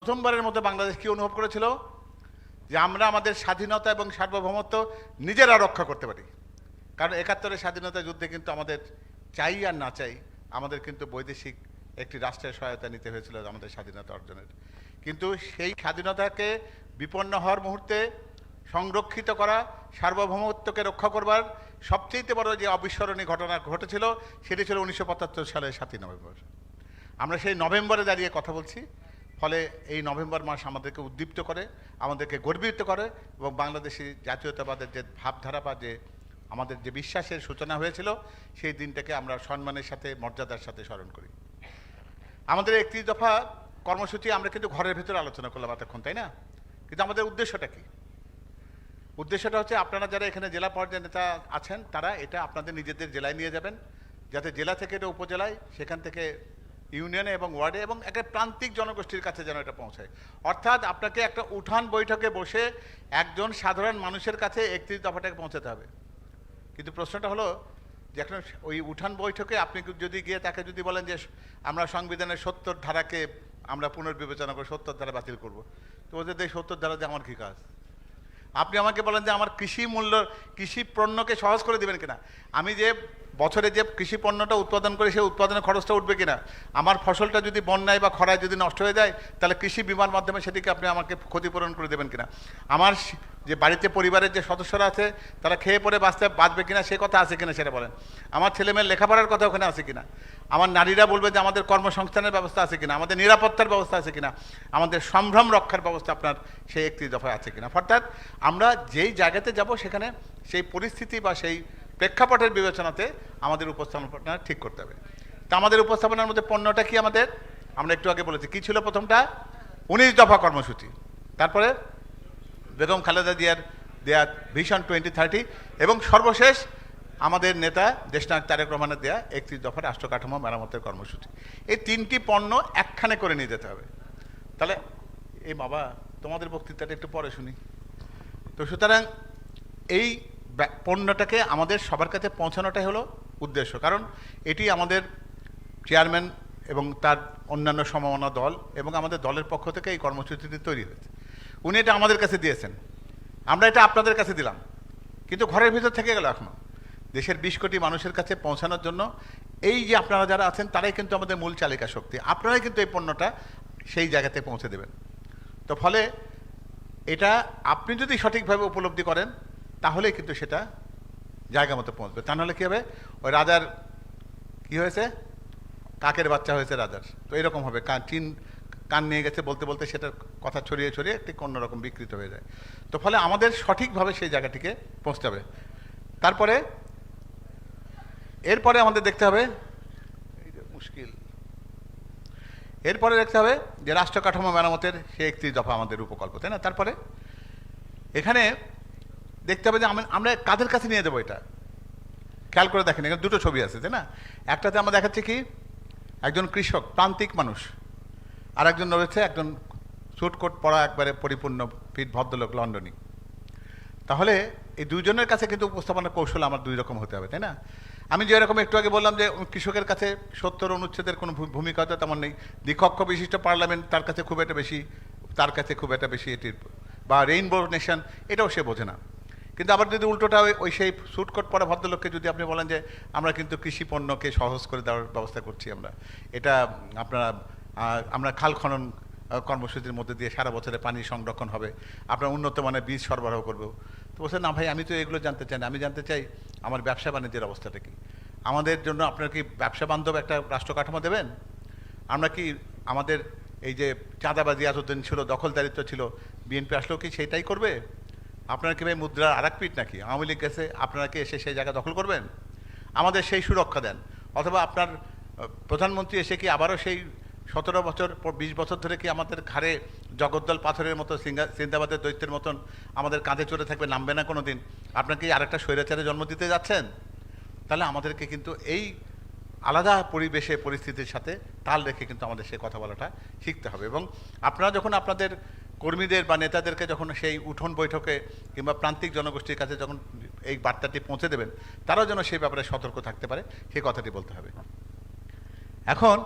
প্রথমবারের মতো বাংলাদেশ কি অনুভব করেছিল যে আমরা আমাদের স্বাধীনতা এবং সার্বভৌমত্ব নিজেরা রক্ষা করতে পারি। কারণ ৭১-এর স্বাধীনতা যুদ্ধে কিন্তু আমাদের চাই আর না চাই আমাদের কিন্তু বৈদেশিক একটি রাষ্ট্রের সহায়তা নিতে হয়েছিল আমাদের স্বাধীনতা অর্জনের। কিন্তু সেই স্বাধীনতাকে বিপন্ন হওয়ার মুহূর্তে সংরক্ষিত করা, সার্বভৌমত্বকে রক্ষা করবার সবচেয়ে বড় যে অবিস্মরণীয় ঘটনা ঘটেছিল সেটি ছিল ১৯৭৫ সালের ৭ই নভেম্বর। আমরা সেই নভেম্বরে দাঁড়িয়ে কথা বলছি, ফলে এই নভেম্বর মাস আমাদেরকে উদ্দীপ্ত করে, আমাদেরকে গর্বিত করে এবং বাংলাদেশি জাতীয়তাবাদের যে ভাবধারা বা যে আমাদের যে বিশ্বাসের সূচনা হয়েছিল সেই দিনটাকে আমরা সম্মানের সাথে, মর্যাদার সাথে স্মরণ করি। আমাদের ৩১ দফা কর্মসূচি আমরা কিন্তু ঘরের ভেতরে আলোচনা করলাম এতক্ষণ, তাই না? কিন্তু আমাদের উদ্দেশ্যটা কি? উদ্দেশ্যটা হচ্ছে আপনারা যারা এখানে জেলা পর্যায়ের নেতা আছেন তারা এটা আপনাদের নিজেদের জেলায় নিয়ে যাবেন, যাতে জেলা থেকে এটা উপজেলায়, সেখান থেকে ইউনিয়নে এবং ওয়ার্ডে এবং একটা প্রান্তিক জনগোষ্ঠীর কাছে যেন এটা পৌঁছায়। অর্থাৎ আপনাকে একটা উঠান বৈঠকে বসে একজন সাধারণ মানুষের কাছে ৩১ দফাটাকে পৌঁছাতে হবে। কিন্তু প্রশ্নটা হলো যে এখন ওই উঠান বৈঠকে আপনি যদি গিয়ে তাকে যদি বলেন যে আমরা সংবিধানের ৭০ ধারাকে আমরা পুনর্বিবেচনা করে ৭০ ধারা বাতিল করব, তো ওদের এই ৭০ ধারা যে আমার কী কাজ? আপনি আমাকে বলেন যে আমার কৃষি পণ্যকে সহজ করে দেবেন কিনা, আমি যে বছরে যে কৃষি পণ্যটা উৎপাদন করি সেই উৎপাদনের খরচটা উঠবে কিনা, আমার ফসলটা যদি বন্যায় বা খরায় যদি নষ্ট হয়ে যায় তাহলে কৃষি বিমার মাধ্যমে সেটিকে আপনি আমাকে ক্ষতিপূরণ করে দেবেন কিনা, আমার যে বাড়িতে পরিবারের যে সদস্যরা আছে তারা খেয়ে পরে বাঁচবে কিনা সে কথা আছে কিনা সেটা বলেন, আমার ছেলেমেয়ের লেখাপড়ার কথা ওখানে আছে কিনা, আমার নারীরা বলবে যে আমাদের কর্মসংস্থানের ব্যবস্থা আছে কিনা, আমাদের নিরাপত্তার ব্যবস্থা আছে কিনা, আমাদের সম্ভ্রম রক্ষার ব্যবস্থা আপনার সেই ৩১ দফায় আছে কিনা। অর্থাৎ আমরা যেই জায়গাতে যাব সেখানে সেই পরিস্থিতি বা সেই প্রেক্ষাপটের বিবেচনাতে আমাদের উপস্থাপনা ঠিক করতে হবে। তা আমাদের উপস্থাপনার মধ্যে পণ্যটা কি আমাদের, আমরা একটু আগে বলেছি কি ছিল, প্রথমটা ১৯ দফা কর্মসূচি, তারপরে বেগম খালেদা জিয়ার দেয়া ভিশন 2030 এবং সর্বশেষ আমাদের নেতা দেশনায়ক তারেক রহমানের দেয়া ৩১ দফা রাষ্ট্র কাঠামো মেরামতের কর্মসূচি। এই তিনটি পণ্য একখানে করে নিয়ে যেতে হবে। তাহলে এই বাবা তোমাদের বক্তৃতাটা একটু পরে শুনি। তো সুতরাং এই পণ্যটাকে আমাদের সবার কাছে পৌঁছানোটাই হলো উদ্দেশ্য, কারণ এটি আমাদের চেয়ারম্যান এবং তার অন্যান্য সমমনা দল এবং আমাদের দলের পক্ষ থেকে এই কর্মসূচিটি তৈরি হয়েছে। উনি এটা আমাদের কাছে দিয়েছেন, আমরা এটা আপনাদের কাছে দিলাম, কিন্তু ঘরের ভিতর থেকে গেল এখনো দেশের ২০ কোটি মানুষের কাছে পৌঁছানোর জন্য এই যে আপনারা যারা আছেন তারাই কিন্তু আমাদের মূল চালিকা শক্তি, আপনারাই কিন্তু এই পণ্যটা সেই জায়গাতে পৌঁছে দেবেন। তো ফলে এটা আপনি যদি সঠিকভাবে উপলব্ধি করেন তাহলে কিন্তু সেটা জায়গা মতো পৌঁছবে, তা নাহলে কী হবে, ওই রাজার কি হয়েছে, কাকের বাচ্চা হয়েছে রাজার, তো এরকম হবে, কান নিয়ে গেছে বলতে বলতে সেটার কথা ছড়িয়ে ছড়িয়ে একটি অন্যরকম বিকৃত হয়ে যায়। তো ফলে আমাদের সঠিকভাবে সেই জায়গাটিকে পৌঁছতে হবে। তারপরে এরপরে আমাদের দেখতে হবে, এই যে মুশকিল, এরপরে দেখতে হবে যে রাষ্ট্র কাঠামো মেরামতের সেই ৩১ দফা আমাদের উপকল্প, তাই না? তারপরে এখানে দেখতে হবে যে আমরা কাদের কাছে নিয়ে যাবো, এটা খেয়াল করে দেখেন, এখানে দুটো ছবি আছে, তাই না? একটাতে আমরা দেখাচ্ছি কি একজন কৃষক প্রান্তিক মানুষ, আর একজন রয়েছে একজন স্যুটকোট পরা একবারে পরিপূর্ণ ফিট ভদ্রলোক লন্ডনী। তাহলে এই দুইজনের কাছে কিন্তু উপস্থাপনার কৌশল আমার দুই রকম হতে হবে, তাই না? আমি যেরকম একটু আগে বললাম যে কৃষকের কাছে ৭০ অনুচ্ছেদের কোনো ভূমিকা হয়তো তেমন নেই, দ্বিকক্ষ বিশিষ্ট পার্লামেন্ট তার কাছে খুব একটা বেশি এটির, বা রেইনবো নেশন এটাও সে বোঝে না। কিন্তু আবার যদি উল্টোটা ওই সেই স্যুটকোট পরা ভদ্রলোককে যদি আপনি বলেন যে আমরা কিন্তু কৃষি পণ্যকে সহজ করে দেওয়ার ব্যবস্থা করছি, এটা আমরা খাল খনন কর্মসূচির মধ্যে দিয়ে সারা বছরে পানি সংরক্ষণ হবে, আপনার উন্নত মানের বীজ সরবরাহ করবো, তো বলছে না ভাই আমি তো এগুলো জানতে চাই না, আমি জানতে চাই আমার ব্যবসা বাণিজ্যের অবস্থাটা কি, আমাদের জন্য আপনার কি ব্যবসা বান্ধব একটা রাষ্ট্র কাঠামো দেবেন, আমরা কি আমাদের এই যে চাঁদাবাজি এতদিন ছিল, দখলদারিত্ব ছিল, বিএনপি আসলেও কি সেইটাই করবে, আপনারা কি ভাই মুদ্রার আর এক পিঠ নাকি, আওয়ামী লীগ গেছে আপনারা কি এসে সেই জায়গা দখল করবেন, আমাদের সেই সুরক্ষা দেন, অথবা আপনার প্রধানমন্ত্রী এসে কি আবারও সেই ১৭ বছর ২০ বছর ধরে কি আমাদের ঘাড়ে জগদ্দল পাথরের মতো সিন্দাবাদের দৈত্যের মতন আমাদের কাঁধে চড়ে থাকবে, নামবে না কোনো দিন, আপনার কি আরেকটা স্বৈরাচারে জন্ম দিতে যাচ্ছেন? তাহলে আমাদেরকে কিন্তু এই আলাদা পরিবেশে পরিস্থিতির সাথে তাল রেখে কিন্তু আমাদের সেই কথা বলাটা শিখতে হবে। এবং আপনারা যখন আপনাদের কর্মীদের বা নেতাদেরকে যখন সেই উঠোন বৈঠকে কিংবা প্রান্তিক জনগোষ্ঠীর কাছে যখন এই বার্তাটি পৌঁছে দেবেন, তারাও যেন সেই ব্যাপারে সতর্ক থাকতে পারে সেই কথাটি বলতে হবে। এখন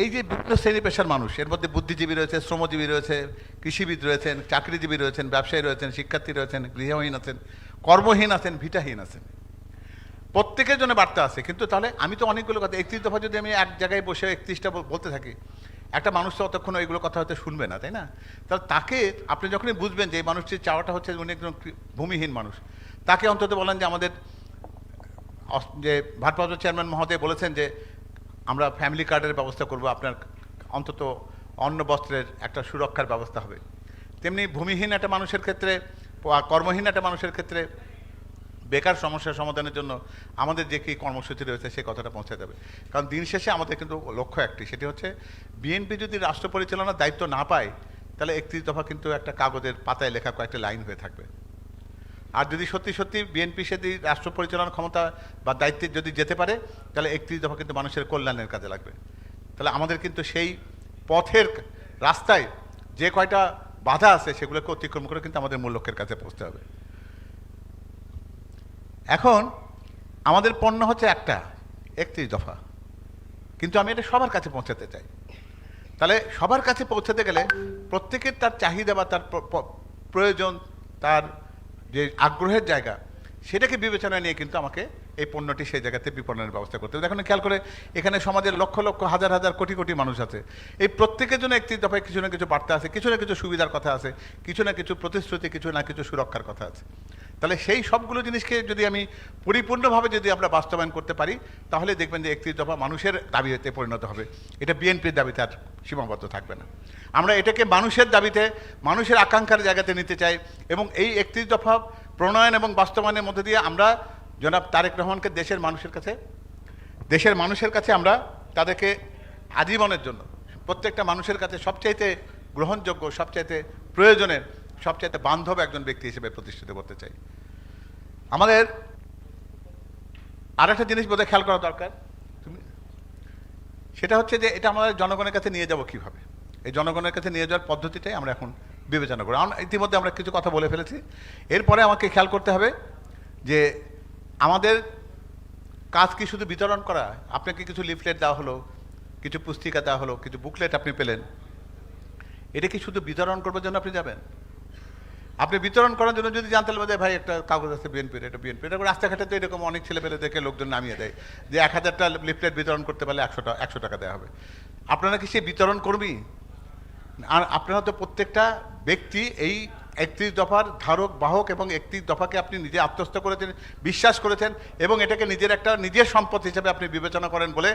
এই যে বিভিন্ন শ্রেণী পেশার মানুষ, এর মধ্যে বুদ্ধিজীবী রয়েছে, শ্রমজীবী রয়েছে, কৃষিবিদ রয়েছেন, চাকরিজীবী রয়েছেন, ব্যবসায়ী রয়েছেন, শিক্ষার্থী রয়েছেন, গৃহহীন আছেন, কর্মহীন আছেন, ভিটাহীন আছেন, প্রত্যেকের জন্য বার্তা আছে। কিন্তু তাহলে আমি তো অনেকগুলো কথা 31 দফা যদি আমি এক জায়গায় বসে 31টা বলতে থাকি, একটা মানুষ তো অতক্ষণ ওইগুলো কথা হয়তো শুনবে না, তাই না? তাহলে তাকে আপনি যখনই বুঝবেন যে এই মানুষটির চাওয়াটা হচ্ছে উনি একজন ভূমিহীন মানুষ, তাকে অন্তত বলেন যে আমাদের যে ভারপ্রাপ্ত চেয়ারম্যান মহোদয় বলেছেন যে আমরা ফ্যামিলি কার্ডের ব্যবস্থা করব, আপনার অন্তত অন্ন বস্ত্রের একটা সুরক্ষার ব্যবস্থা হবে। তেমনি ভূমিহীন একটা মানুষের ক্ষেত্রে, কর্মহীন একটা মানুষের ক্ষেত্রে বেকার সমস্যার সমাধানের জন্য আমাদের যে কী কর্মসূচি রয়েছে সেই কথাটা পৌঁছে যাবে। কারণ দিন শেষে আমাদের কিন্তু লক্ষ্য একটি, সেটি হচ্ছে বিএনপি যদি রাষ্ট্র পরিচালনার দায়িত্ব না পায়, তাহলে 31 দফা কিন্তু একটা কাগজের পাতায় লেখা কয়েকটা লাইন হয়ে থাকবে। আর যদি সত্যি সত্যি বিএনপি যদি রাষ্ট্র পরিচালনার ক্ষমতা বা দায়িত্বে যদি যেতে পারে, তাহলে 31 দফা কিন্তু মানুষের কল্যাণের কাজে লাগবে। তাহলে আমাদের কিন্তু সেই পথের রাস্তায় যে কয়টা বাধা আছে সেগুলোকে অতিক্রম করে কিন্তু আমাদের মূল লক্ষ্যের কাছে পৌঁছতে হবে। এখন আমাদের পণ্য হচ্ছে একটা 31 দফা, কিন্তু আমি এটা সবার কাছে পৌঁছাতে চাই। তাহলে সবার কাছে পৌঁছাতে গেলে প্রত্যেকের তার চাহিদা বা তার প্রয়োজন, তার যে আগ্রহের জায়গা, সেটাকে বিবেচনায় নিয়ে কিন্তু আমাকে এই পণ্যটি সেই জায়গাতে বিপণনের ব্যবস্থা করতে হবে। এখন খেয়াল করে এখানে সমাজের লক্ষ লক্ষ হাজার হাজার কোটি কোটি মানুষ আছে, এই প্রত্যেকের জন্য 31 দফায় কিছু না কিছু বার্তা আছে, কিছু না কিছু সুবিধার কথা আছে, কিছু না কিছু প্রতিশ্রুতি, কিছু না কিছু সুরক্ষার কথা আছে। তাহলে সেই সবগুলো জিনিসকে যদি আমি পরিপূর্ণভাবে যদি আমরা বাস্তবায়ন করতে পারি, তাহলে দেখবেন যে 31 দফা মানুষের দাবিতে পরিণত হবে। এটা বিএনপির দাবিতে আর সীমাবদ্ধ থাকবে না। আমরা এটাকে মানুষের দাবিতে, মানুষের আকাঙ্ক্ষার জায়গাতে নিতে চাই, এবং এই 31 দফা প্রণয়ন এবং বাস্তবায়নের মধ্যে দিয়ে আমরা জনাব তারেক রহমানকে দেশের মানুষের কাছে আমরা তাদেরকে আজীবনের জন্য প্রত্যেকটা মানুষের কাছে সবচাইতে গ্রহণযোগ্য, সবচাইতে প্রয়োজনের, সবচাইতে বান্ধব একজন ব্যক্তি হিসেবে প্রতিষ্ঠিত করতে চাই। আমাদের আর একটা জিনিস বোধহয় খেয়াল করা দরকার, সেটা হচ্ছে যে এটা আমাদের জনগণের কাছে নিয়ে যাব কিভাবে। এই জনগণের কাছে নিয়ে যাওয়ার পদ্ধতিটাই আমরা এখন বিবেচনা করি। ইতিমধ্যে আমরা কিছু কথা বলে ফেলেছি, এরপরে আমাকে খেয়াল করতে হবে যে আমাদের কাজ কি শুধু বিতরণ করা? আপনাকে কিছু লিফলেট দেওয়া হলো, কিছু পুস্তিকা দেওয়া হলো, কিছু বুকলেট আপনি পেলেন, এটা কি শুধু বিতরণ করবার জন্য আপনি যাবেন? আপনি বিতরণ করার জন্য যদি জানতে পারবেন যে ভাই একটা কাগজ আছে বিএনপির, এটা বিএনপি, এটা রাস্তাঘাটে তো এরকম অনেক ছেলেপেলে দেখে লোকজন নামিয়ে দেয় যে 1000টা লিফলেট বিতরণ করতে পারলে 100 টাকা দেওয়া হবে। আপনারা কি সেই বিতরণ করবি? আর আপনারা তো প্রত্যেকটা ব্যক্তি এই 31 দফার ধারক বাহক, এবং 31 দফাকে আপনি নিজে আত্মস্থ করেছেন, বিশ্বাস করেছেন, এবং এটাকে নিজের সম্পদ হিসেবে আপনি বিবেচনা করেন বলে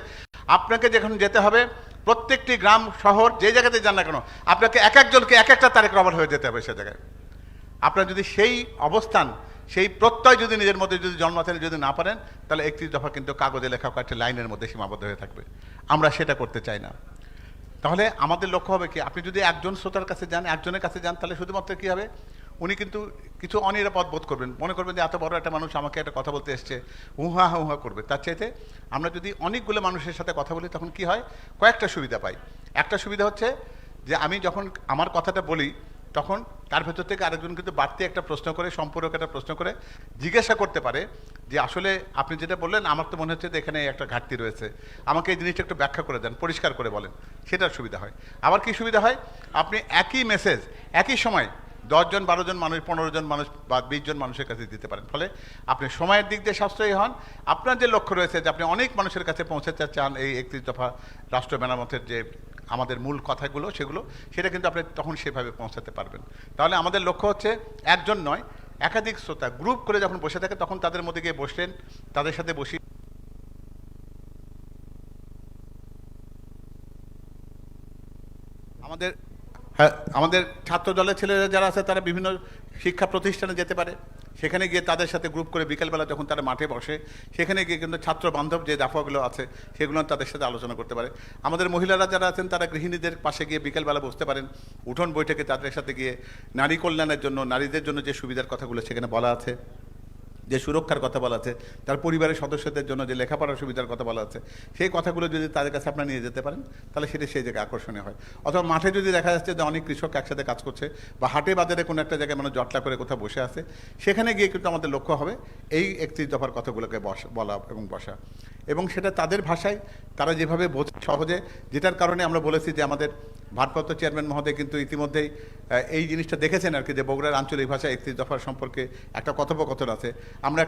আপনাকে যখন যেতে হবে প্রত্যেকটি গ্রাম শহর যে জায়গাতে যান না কেন, আপনাকে এক একজনকে এক একটা তারেক রহমান হয়ে যেতে হবে সে জায়গায়। আপনার যদি সেই অবস্থান, সেই প্রত্যয় যদি নিজের মধ্যে যদি জন্মাতে যদি না পারেন, তাহলে 31 দফা কিন্তু কাগজে লেখা কয়েকটা লাইনের মধ্যে সীমাবদ্ধ হয়ে থাকবে। আমরা সেটা করতে চাই না। তাহলে আমাদের লক্ষ্য হবে কি, আপনি যদি একজন শ্রোতার কাছে যান, একজনের কাছে যান, তাহলে শুধুমাত্র কী হবে, উনি কিন্তু কিছু অনিরাপদ বোধ করবেন, মনে করবেন যে এত বড় একটা মানুষ আমাকে একটা কথা বলতে এসছে, হুহা হুহা করবে। তার চাইতে আমরা যদি অনেকগুলো মানুষের সাথে কথা বলি, তখন কি হয়, কয়েকটা সুবিধা পাই। একটা সুবিধা হচ্ছে যে আমি যখন আমার কথাটা বলি, তখন তার ভেতর থেকে আরেকজন কিন্তু বাড়তি একটা প্রশ্ন করে, সম্পূরক একটা প্রশ্ন করে জিজ্ঞাসা করতে পারে যে আসলে আপনি যেটা বললেন আমার তো মনে হচ্ছে যে এখানে একটা ঘাটতি রয়েছে, আমাকে এই জিনিসটা একটু ব্যাখ্যা করে দেন, পরিষ্কার করে বলেন। সেটার সুবিধা হয়। আবার কি সুবিধা হয়, আপনি একই মেসেজ একই সময় 10 জন 12 জন মানুষ, 15 জন মানুষ বা 20 জন মানুষের কাছে দিতে পারেন। ফলে আপনি সময়ের দিক দিয়ে সাশ্রয়ী হন। আপনার যে লক্ষ্য রয়েছে যে আপনি অনেক মানুষের কাছে পৌঁছাতে চান, এই 31 দফা রাষ্ট্র মেরামতের যে আমাদের মূল কথাগুলো, সেটা কিন্তু আপনি তখন সেভাবে পৌঁছাতে পারবেন। তাহলে আমাদের লক্ষ্য হচ্ছে একজন নয়, একাধিক শ্রোতা গ্রুপ করে যখন বসে থাকে, তখন তাদের মধ্যে গিয়ে বসলেন, তাদের সাথে বসি আমাদের ছাত্র দলের ছেলেরা যারা আছে তারা বিভিন্ন শিক্ষা প্রতিষ্ঠানে যেতে পারে, সেখানে গিয়ে তাদের সাথে গ্রুপ করে বিকেলবেলা যখন তারা মাঠে বসে, সেখানে গিয়ে কিন্তু ছাত্র বান্ধব যে দফাগুলো আছে সেগুলো তাদের সাথে আলোচনা করতে পারে। আমাদের মহিলারা যারা আছেন তারা গৃহিণীদের পাশে গিয়ে বিকেলবেলা বসতে পারেন, উঠোন বৈঠকে তাদের সাথে গিয়ে নারী কল্যাণের জন্য, নারীদের জন্য যে সুবিধার কথাগুলো সেখানে বলা আছে যে সুরক্ষার কথা বলা আছে, তার পরিবারের সদস্যদের জন্য যে লেখাপড়ার সুবিধার কথা বলা আছে, সেই কথাগুলো যদি তাদের কাছে আপনারা নিয়ে যেতে পারেন, তাহলে সেটা সেই জায়গায় আকর্ষণীয় হয়। অথবা মাঠে যদি দেখা যাচ্ছে যে অনেক কৃষক একসাথে কাজ করছে, বা হাটে বাজারে কোনো একটা জায়গায় মানে জটলা করে কোথাও বসে আছে, সেখানে গিয়ে কিন্তু আমাদের লক্ষ্য হবে এই 31 দফার কথাগুলোকে বলা এবং বসা, এবং সেটা তাদের ভাষায় তারা যেভাবে বোঝে সহজে, যেটার কারণে আমরা বলেছি যে আমাদের ভারপ্রাপ্ত চেয়ারম্যান মহোদয় কিন্তু ইতিমধ্যেই এই জিনিসটা দেখেছেন আর কি, যে বগুড়ার আঞ্চলিক ভাষায় 31 দফার সম্পর্কে একটা কথোপকথন আছে। আমরা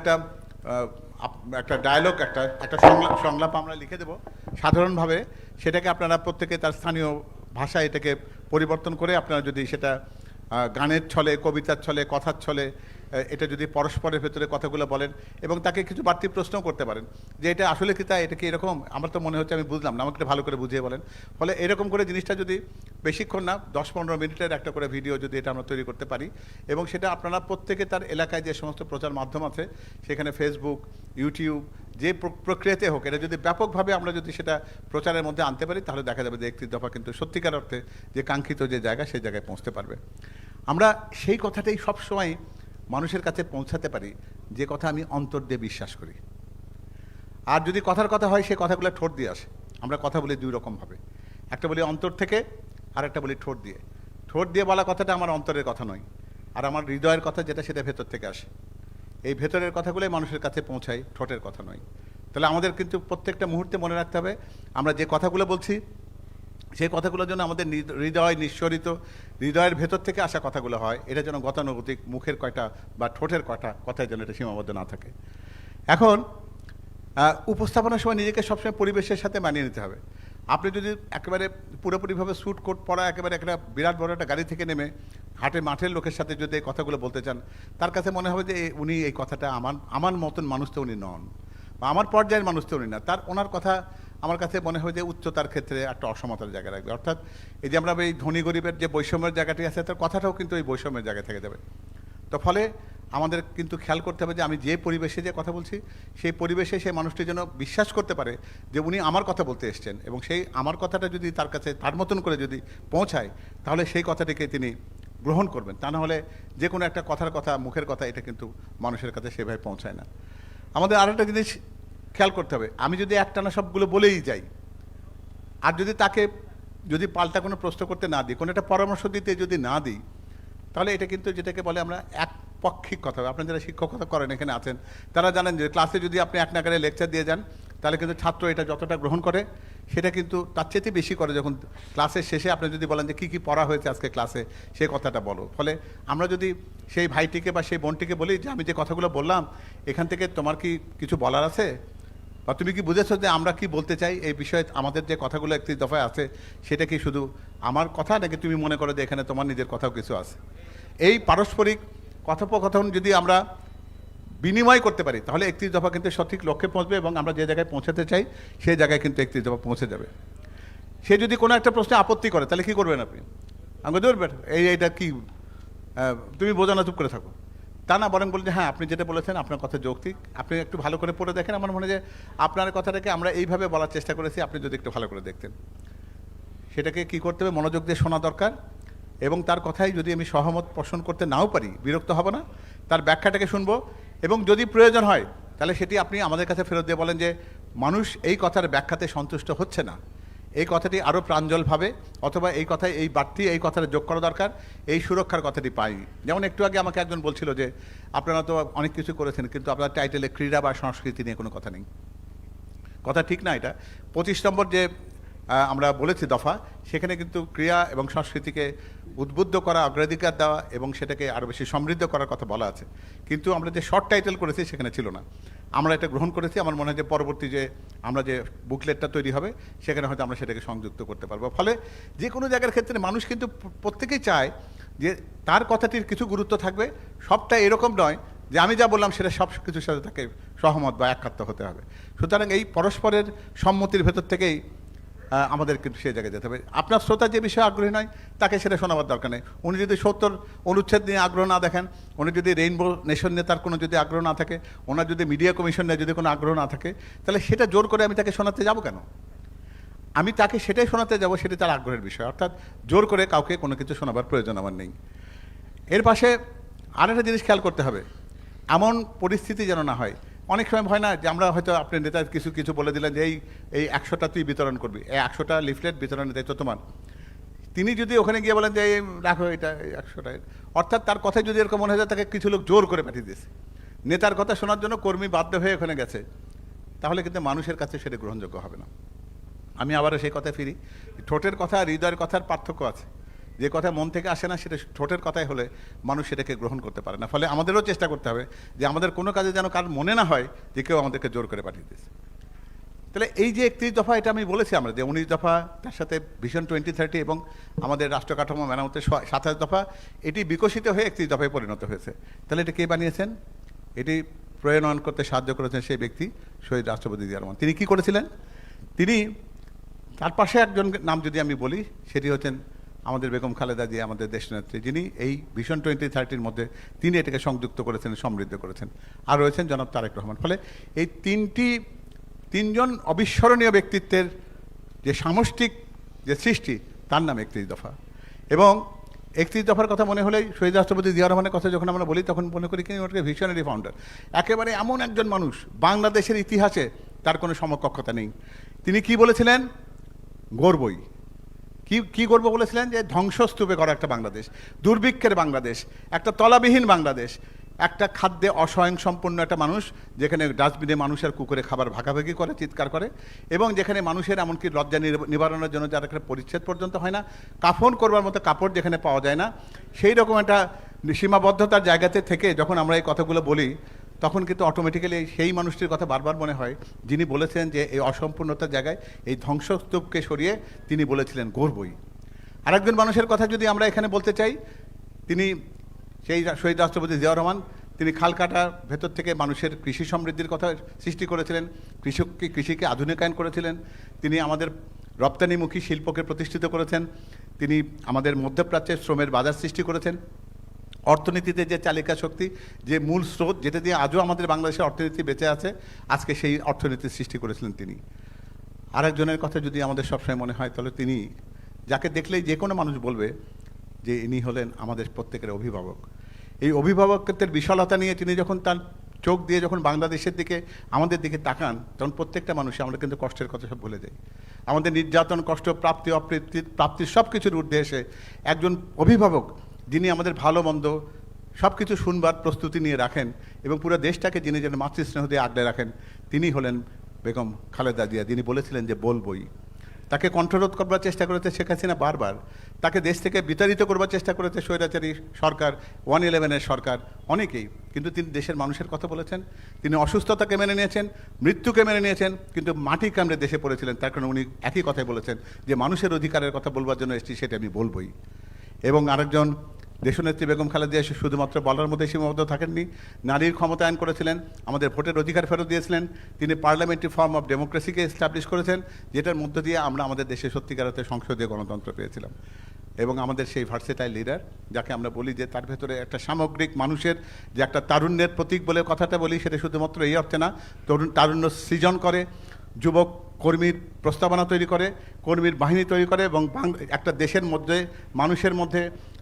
একটা ডায়ালগ, একটা সংলাপ আমরা লিখে দেব সাধারণভাবে, সেটাকে আপনারা প্রত্যেকে তার স্থানীয় ভাষায় এটাকে পরিবর্তন করে আপনারা যদি সেটা গানের ছলে, কবিতার ছলে, কথার ছলে এটা যদি পরস্পরের ভেতরে কথাগুলো বলেন, এবং তাকে কিছু বাড়তি প্রশ্নও করতে পারেন যে এটা আসলে কি তাই, এটা কি এরকম, আমার তো মনে হচ্ছে আমি বুঝলাম না, আমাকে ভালো করে বুঝিয়ে বলেন। ফলে এরকম করে জিনিসটা যদি বেশিক্ষণ না 10-15 মিনিটের একটা করে ভিডিও যদি এটা আমরা তৈরি করতে পারি, এবং সেটা আপনারা প্রত্যেকে তার এলাকায় যে সমস্ত প্রচার মাধ্যম আছে, সেখানে ফেসবুক, ইউটিউব, যে প্রক্রিয়াতে হোক, এটা যদি ব্যাপকভাবে আমরা যদি সেটা প্রচারের মধ্যে আনতে পারি, তাহলে দেখা যাবে যে 31 দফা কিন্তু সত্যিকার অর্থে যে কাঙ্ক্ষিত যে জায়গা, সেই জায়গায় পৌঁছতে পারবে। আমরা সেই কথাটাই সবসময় মানুষের কাছে পৌঁছাতে পারি যে কথা আমি অন্তর দিয়ে বিশ্বাস করি। আর যদি কথার কথা হয়, সে কথাগুলো ঠোঁট দিয়ে আসে। আমরা কথা বলি দুই রকমভাবে, একটা বলি অন্তর থেকে, আর একটা বলি ঠোঁট দিয়ে। ঠোঁট দিয়ে বলা কথাটা আমার অন্তরের কথা নয়, আর আমার হৃদয়ের কথা যেটা, সেটা ভেতর থেকে আসে। এই ভেতরের কথাগুলোই মানুষের কাছে পৌঁছায়, ঠোঁটের কথা নয়। তাহলে আমাদের কিন্তু প্রত্যেকটা মুহূর্তে মনে রাখতে হবে, আমরা যে কথাগুলো বলছি, সেই কথাগুলোর জন্য আমাদের হৃদয় নিঃসরিত, হৃদয়ের ভেতর থেকে আসা কথাগুলো হয়। এটা যেন গতানুগতিক মুখের কয়টা বা ঠোঁটের কথায় যেন এটা সীমাবদ্ধ না থাকে। এখন উপস্থাপনার সময় নিজেকে সবসময় পরিবেশের সাথে মানিয়ে নিতে হবে। আপনি যদি একেবারে পুরোপুরিভাবে স্যুট কোট পরা একেবারে একটা বিরাট বড় একটা গাড়ি থেকে নেমে মাঠের লোকের সাথে যদি এই কথাগুলো বলতে চান, তার কাছে মনে হবে যে উনি এই কথাটা আমার মতন মানুষ তো উনি নন, বা আমার পর্যায়ের মানুষ তো উনি না। ওনার কথা আমার কাছে মনে হয় যে উচ্চতার ক্ষেত্রে একটা অসমতার জায়গা রাখবে। অর্থাৎ এই যে আমরা এই ধনী গরিবের যে বৈষম্যের জায়গাটি আছে, তার কথাটাও কিন্তু এই বৈষম্যের জায়গা থেকে যাবে। তো ফলে আমাদের কিন্তু খেয়াল করতে হবে যে আমি যে পরিবেশে যে কথা বলছি, সেই পরিবেশে সেই মানুষটি যেন বিশ্বাস করতে পারে যে উনি আমার কথা বলতে এসছেন, এবং সেই আমার কথাটা যদি তার কাছে তার মতন করে যদি পৌঁছায়, তাহলে সেই কথাটিকে তিনি গ্রহণ করবেন। তা না হলে যে কোনো একটা কথার কথা, মুখের কথা, এটা কিন্তু মানুষের কাছে সেভাবে পৌঁছায় না। আমাদের আরেকটা জিনিস খেয়াল করতে হবে, আমি যদি একটানা সবগুলো বলেই যাই, আর যদি তাকে যদি পাল্টা কোনো প্রশ্ন করতে না দিই, কোনো একটা পরামর্শ দিতে যদি না দিই, তাহলে এটা কিন্তু যেটাকে বলে আমরা একপক্ষিক কথা হবে। আপনারা যারা শিক্ষকতা করেন, এখানে আছেন, তারা জানেন যে ক্লাসে যদি আপনি এক নাগারে লেকচার দিয়ে যান, তাহলে কিন্তু ছাত্র এটা যতটা গ্রহণ করে, সেটা কিন্তু তার চেয়ে বেশি করে যখন ক্লাসের শেষে আপনি যদি বলেন যে কী কী পড়া হয়েছে আজকে ক্লাসে, সেই কথাটা বলো। ফলে আমরা যদি সেই ভাইটিকে বা সেই বোনটিকে বলি যে আমি যে কথাগুলো বললাম, এখান থেকে তোমার কি কিছু বলার আছে, বা তুমি কি বুঝেছো যে আমরা কি বলতে চাই এই বিষয়ে, আমাদের যে কথাগুলো 31 দফায় আছে, সেটা কি শুধু আমার কথা, নাকি তুমি মনে করো যে এখানে তোমার নিজের কথাও কিছু আছে। এই পারস্পরিক কথোপকথন যদি আমরা বিনিময় করতে পারি, তাহলে 31 দফা কিন্তু সঠিক লক্ষ্যে পৌঁছবে, এবং আমরা যে জায়গায় পৌঁছাতে চাই সেই জায়গায় কিন্তু 31 দফা পৌঁছে যাবে। সে যদি কোনো একটা প্রশ্নে আপত্তি করে, তাহলে কী করবেন আপনি? আমাকে ধরবেন এইটা কি, তুমি বোঝো না, চুপ করে থাকো, তা না, বরং বলছে হ্যাঁ আপনি যেটা বলেছেন আপনার কথা যৌক্তিক, আপনি একটু ভালো করে পড়ে দেখেন, আমার মনে হয় যে আপনার কথাটাকে আমরা এইভাবে বলার চেষ্টা করেছি, আপনি যদি একটু ভালো করে দেখতেন। সেটাকে কি করতে হবে, মনোযোগ দিয়ে শোনা দরকার, এবং তার কথাই যদি আমি সহমত পোষণ করতে নাও পারি, বিরক্ত হব না, তার ব্যাখ্যাটাকে শুনবো, এবং যদি প্রয়োজন হয় তাহলে সেটি আপনি আমাদের কাছে ফেরত দিয়ে বলেন যে মানুষ এই কথার ব্যাখ্যাতে সন্তুষ্ট হচ্ছে না, এই কথাটি আরও প্রাঞ্জলভাবে, অথবা এই কথায় এই বাড়তি এই কথাটা যোগ করা দরকার, এই সুরক্ষার কথাটি পাই। যেমন একটু আগে আমাকে একজন বলছিল যে আপনারা তো অনেক কিছু করেছেন, কিন্তু আপনার টাইটেলে ক্রীড়া বা সংস্কৃতি নিয়ে কোনো কথা নেই। কথা ঠিক না এটা। 25 নম্বর যে আমরা বলেছি দফা, সেখানে কিন্তু ক্রীড়া এবং সংস্কৃতিকে উদ্বুদ্ধ করা, অগ্রাধিকার দেওয়া এবং সেটাকে আরও বেশি সমৃদ্ধ করার কথা বলা আছে, কিন্তু আমরা যে শর্ট টাইটেল করেছি সেখানে ছিল না। আমরা এটা গ্রহণ করেছি, আমার মনে হয় যে পরবর্তী যে আমরা যে বুকলেটটা তৈরি হবে, সেখানে হয়তো আমরা সেটাকে সংযুক্ত করতে পারবো। ফলে যে কোনো জায়গার ক্ষেত্রে মানুষ কিন্তু প্রত্যেকেই চায় যে তার কথাটির কিছু গুরুত্ব থাকবে, সবটা এরকম নয় যে আমি যা বললাম সেটা সব কিছুর সাথে তাকে সহমত বা একাত্ম হতে হবে। সুতরাং এই পরস্পরের সম্মতির ভেতর থেকেই আমাদের কিন্তু সেই জায়গায় যেতে হবে। আপনার শ্রোতা যে বিষয়ে আগ্রহী নয়, তাকে সেটা শোনাবার দরকার নেই। উনি যদি 70 অনুচ্ছেদ নিয়ে আগ্রহ না দেখেন, উনি যদি রেইনবো নেশন নিয়ে তার কোনো যদি আগ্রহ না থাকে, ওনার যদি মিডিয়া কমিশন নিয়ে যদি কোনো আগ্রহ না থাকে, তাহলে সেটা জোর করে আমি তাকে শোনাতে যাব কেন? আমি তাকে সেটাই শোনাতে যাব, সেটা তার আগ্রহের বিষয়। অর্থাৎ জোর করে কাউকে কোনো কিছু শোনাবার প্রয়োজন আমার নেই। এর পাশে আরেকটা জিনিস খেয়াল করতে হবে, এমন পরিস্থিতি যেন না হয়। অনেক সময় হয় না যে আমরা হয়তো আপনি নেতা কিছু কিছু বলে দিলেন যে এই 100টা তুই বিতরণ করবি, এই 100টা লিফলেট বিতরণের দায়িত্ব তোমার। তিনি যদি ওখানে গিয়ে বলেন যে এই রাখো এটা 100টা, অর্থাৎ তার কথায় যদি এরকম মনে হয় তাকে কিছু লোক জোর করে পাঠিয়ে দিয়েছে, নেতার কথা শোনার জন্য কর্মী বাধ্য হয়ে ওখানে গেছে, তাহলে কিন্তু মানুষের কাছে সেটা গ্রহণযোগ্য হবে না। আমি আবারও সেই কথায় ফিরি, ঠোঁটের কথা আর হৃদয়ের কথার পার্থক্য আছে। যে কথা মন থেকে আসে না সেটা ঠোঁটের কথাই হলে মানুষ সেটাকে গ্রহণ করতে পারে না। ফলে আমাদেরও চেষ্টা করতে হবে যে আমাদের কোনো কাজে যেন কার মনে না হয় যে কেউ আমাদেরকে জোর করে পাঠিয়ে দিয়েছে। তাহলে এই যে 31 দফা, এটা আমি বলেছি আমরা যে 19 দফা, তার সাথে ভিশন 2030 এবং আমাদের রাষ্ট্র কাঠামো মেরামতের 27 দফা, এটি বিকশিত হয়ে 31 দফায় পরিণত হয়েছে। তাহলে এটা কে বানিয়েছেন? এটি প্রণয়ন করতে সাহায্য করেছেন সেই ব্যক্তি শহীদ রাষ্ট্রপতি জিয়া রহমান। তিনি কি করেছিলেন? তিনি, তার পাশে একজন নাম যদি আমি বলি, সেটি হচ্ছেন আমাদের বেগম খালেদা জিয়া, আমাদের দেশনেত্রী, যিনি এই ভিশন 2030 মধ্যে তিনি এটাকে সংযুক্ত করেছেন, সমৃদ্ধ করেছেন। আর রয়েছেন জনাব তারেক রহমান। ফলে এই তিনজন অবিস্মরণীয় ব্যক্তিত্বের যে সামষ্টিক যে সৃষ্টি, তার নাম 31 দফা। এবং 31 দফার কথা মনে হলেই শহীদ রাষ্ট্রপতি জিয়া রহমানের কথা যখন আমরা বলি তখন মনে করি তিনি ওটাকে ভিশনারি ফাউন্ডার। একেবারে এমন একজন মানুষ, বাংলাদেশের ইতিহাসে তার কোনো সমকক্ষতা নেই। তিনি কি বলেছিলেন? গর্বই। কি গর্ব বলেছিলেন? যে ধ্বংসস্তূপে করা একটা বাংলাদেশ, দুর্ভিক্ষের বাংলাদেশ, একটা তলাবিহীন বাংলাদেশ, একটা খাদ্যে অস্বয়ংসম্পূর্ণ একটা মানুষ, যেখানে ডাস্টবিনে মানুষের কুকুরে খাবার ভাগাভাগি করে, চিৎকার করে, এবং যেখানে মানুষের এমনকি লজ্জা নিবারণের জন্য যারা একটা পরিচ্ছেদ পর্যন্ত হয় না, কাফন করবার মতো কাপড় যেখানে পাওয়া যায় না, সেই রকম একটা সীমাবদ্ধতার জায়গাতে থেকে যখন আমরা এই কথাগুলো বলি, তখন কিন্তু অটোমেটিক্যালি সেই মানুষটির কথা বারবার মনে হয় যিনি বলেছেন যে এই অসম্পূর্ণতার জায়গায় এই ধ্বংসস্তূপকে সরিয়ে তিনি বলেছিলেন গর্বই। আরেকজন মানুষের কথা যদি আমরা এখানে বলতে চাই, তিনি সেই শহীদ রাষ্ট্রপতি জিয়াউর রহমান। তিনি খাল কাটার ভেতর থেকে মানুষের কৃষি সমৃদ্ধির কথা সৃষ্টি করেছিলেন, কৃষিকে আধুনিকায়ন করেছিলেন। তিনি আমাদের রপ্তানিমুখী শিল্পকে প্রতিষ্ঠিত করেছেন। তিনি আমাদের মধ্যপ্রাচ্যের শ্রমের বাজার সৃষ্টি করেছেন। অর্থনীতিতে যে চালিকা শক্তি, যে মূল স্রোত, যেটা দিয়ে আজও আমাদের বাংলাদেশের অর্থনীতি বেঁচে আছে, আজকে সেই অর্থনীতির সৃষ্টি করেছিলেন তিনি। আরেকজনের কথা যদি আমাদের সবসময় মনে হয়, তাহলে তিনি, যাকে দেখলেই যে কোনো মানুষ বলবে যে ইনি হলেন আমাদের প্রত্যেকের অভিভাবক। এই অভিভাবকত্বের বিশালতা নিয়ে তিনি যখন তার চোখ দিয়ে যখন বাংলাদেশের দিকে, আমাদের দিকে তাকান, তখন প্রত্যেকটা মানুষই আমরা কিন্তু কষ্টের কথা সব ভুলে যাই। আমাদের নির্যাতন, কষ্ট, প্রাপ্তি, প্রাপ্তির সব কিছুর ঊর্ধ্বে এসে একজন অভিভাবক, যিনি আমাদের ভালো মন্দ সব কিছু শুনবার প্রস্তুতি নিয়ে রাখেন এবং পুরো দেশটাকে যিনি যেন মাতৃস্নেহ দিয়ে আগলে রাখেন, তিনি হলেন বেগম খালেদা জিয়া। যিনি বলেছিলেন যে বলবই। তাকে কণ্ঠরোধ করবার চেষ্টা করেছে শেখ হাসিনা বারবার, তাকে দেশ থেকে বিতাড়িত করবার চেষ্টা করেছে স্বৈরাচারী সরকার, 111-এর সরকার, অনেকেই। কিন্তু তিনি দেশের মানুষের কথা বলেছেন, তিনি অসুস্থতাকে মেনে নিয়েছেন, মৃত্যুকে মেনে নিয়েছেন, কিন্তু মাটি কামড়ে দেশে পড়েছিলেন। তার কারণে উনি একই কথাই বলেছেন যে মানুষের অধিকারের কথা বলবার জন্য এসেছি, সেটা আমি বলবই। এবং আরেকজন দেশনেত্রী বেগম খালেদা জিয়া শুধুমাত্র বলার মধ্যে সীমাবদ্ধ থাকেননি, নারীর ক্ষমতায়ন করেছিলেন, আমাদের ভোটের অধিকার ফেরত দিয়েছিলেন। তিনি পার্লামেন্টারি ফর্ম অফ ডেমোক্রেসিকে এস্টাবলিশ করেছেন, যেটার মধ্য দিয়ে আমরা আমাদের দেশে সত্যিকার অর্থে সংসদীয় গণতন্ত্র পেয়েছিলাম। এবং আমাদের সেই ভার্সেটাইল লিডার, যাকে আমরা বলি যে তার ভেতরে একটা সামগ্রিক মানুষের যে একটা তারুণ্যের প্রতীক বলে কথাটা বলি, সেটা শুধুমাত্র এই অর্থে না, তারুণ্য সৃজন করে, যুবক কর্মীর প্রস্তাবনা তৈরি করে, কর্মীর বাহিনী তৈরি করে, এবং একটা দেশের মধ্যে, মানুষের মধ্যে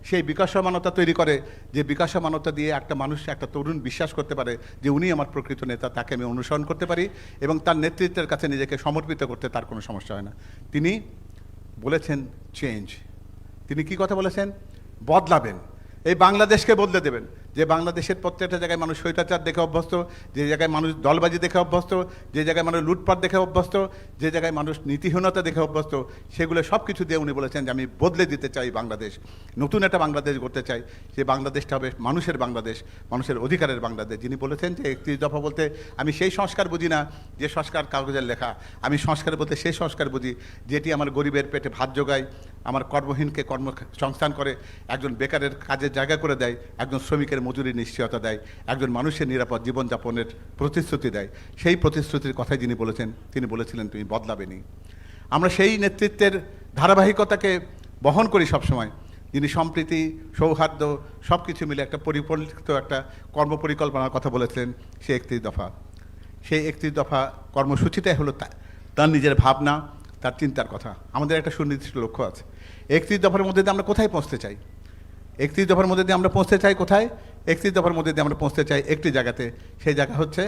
সেই বিকাশমানতা তৈরি করে, যে বিকাশমানতা দিয়ে একটা মানুষ, একটা তরুণ বিশ্বাস করতে পারে যে উনি আমার প্রকৃত নেতা, তাকে আমি অনুসরণ করতে পারি এবং তার নেতৃত্বের কাছে নিজেকে সমর্পিত করতে তার কোনো সমস্যা হয় না। তিনি বলেছেন চেঞ্জ। তিনি কি কথা বলেছেন? বদলাবেন, এই বাংলাদেশকে বদলে দেবেন। যে বাংলাদেশের প্রত্যেকটা জায়গায় মানুষ স্বৈরাচার দেখে অভ্যস্ত, যে জায়গায় মানুষ দলবাজি দেখে অভ্যস্ত, যে জায়গায় মানুষ লুটপাট দেখে অভ্যস্ত, যে জায়গায় মানুষ নীতিহীনতা দেখে অভ্যস্ত, সেগুলো সব কিছু দিয়ে উনি বলেছেন যে আমি বদলে দিতে চাই বাংলাদেশ, নতুন একটা বাংলাদেশ গড়তে চাই। যে বাংলাদেশটা হবে মানুষের বাংলাদেশ, মানুষের অধিকারের বাংলাদেশ। যিনি বলেছেন যে 31 দফা বলতে আমি সেই সংস্কার বুঝি না যে সংস্কার কাগজের লেখা, আমি সংস্কার বলতে সেই সংস্কার বুঝি যেটি আমার গরিবের পেটে ভাত যোগায়, আমার কর্মহীনকে কর্মসংস্থান করে, একজন বেকারের কাজের জায়গা করে দেয়, একজন শ্রমিকের মজুরির নিশ্চয়তা দেয়, একজন মানুষের নিরাপদ জীবনযাপনের প্রতিশ্রুতি দেয়। সেই প্রতিশ্রুতির কথাই যিনি বলেছেন, তিনি বলেছিলেন তুমি বদলাবেনি। আমরা সেই নেতৃত্বের ধারাবাহিকতাকে বহন করি সবসময়, যিনি সম্প্রীতি, সৌহার্দ্য সব কিছু মিলে একটা পরিকল্পিত একটা কর্মপরিকল্পনার কথা বলেছিলেন। সেই 31 দফা, সেই 31 দফা কর্মসূচিটাই হলো তার নিজের ভাবনা, তার চিন্তার কথা। আমাদের একটা সুনির্দিষ্ট লক্ষ্য আছে। 31 দফার মধ্যে দিয়ে আমরা কোথায় পৌঁছতে চাই? 31 দফার মধ্যে দিয়ে আমরা পৌঁছতে চাই কোথায়? 31 দফার মধ্যে দিয়ে আমরা পৌঁছতে চাই একটি জায়গাতে, সেই জায়গা হচ্ছে,